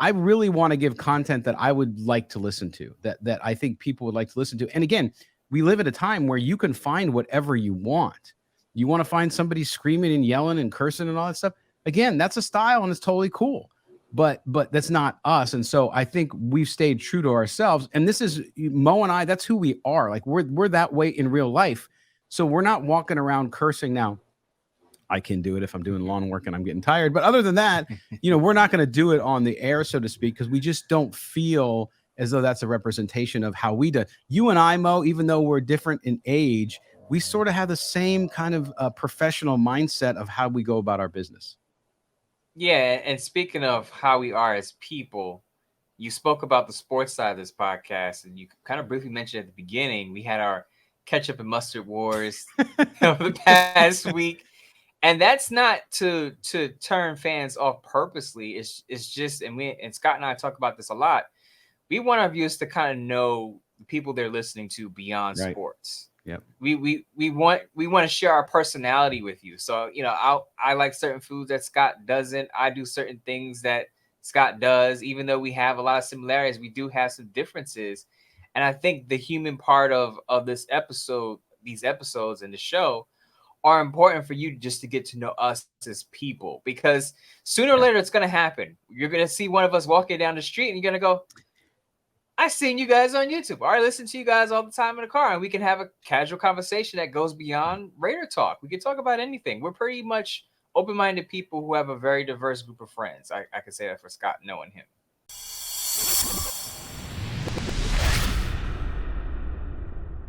I really want to give content that I would like to listen to, that I think people would like to listen to. And again, we live at a time where you can find whatever you want. You want to find somebody screaming and yelling and cursing and all that stuff. Again, that's a style and it's totally cool. But that's not us. And so I think we've stayed true to ourselves. And this is Mo and I, that's who we are. Like we're that way in real life. So we're not walking around cursing now. I can do it if I'm doing lawn work and I'm getting tired. But other than that, we're not going to do it on the air, so to speak, because we just don't feel as though that's a representation of how we do. You and I, Mo, even though we're different in age, we sort of have the same kind of professional mindset of how we go about our business. Yeah, and speaking of how we are as people, you spoke about the sports side of this podcast, and you kind of briefly mentioned at the beginning, we had our ketchup and mustard wars over the past week. And that's not to turn fans off purposely. It's just, and Scott and I talk about this a lot. We want our viewers to kind of know the people they're listening to beyond Right. sports. Yep. We want to share our personality with you. So I like certain foods that Scott doesn't. I do certain things that Scott does. Even though we have a lot of similarities, we do have some differences. And I think the human part of this episode, these episodes in the show, are important for you just to get to know us as people, because sooner or later it's going to happen. You're going to see one of us walking down the street and you're going to go, I seen you guys on YouTube, or I listen to you guys all the time in the car, and we can have a casual conversation that goes beyond Raider talk. We can talk about anything. We're pretty much open-minded people who have a very diverse group of friends. I can say that for Scott, knowing him.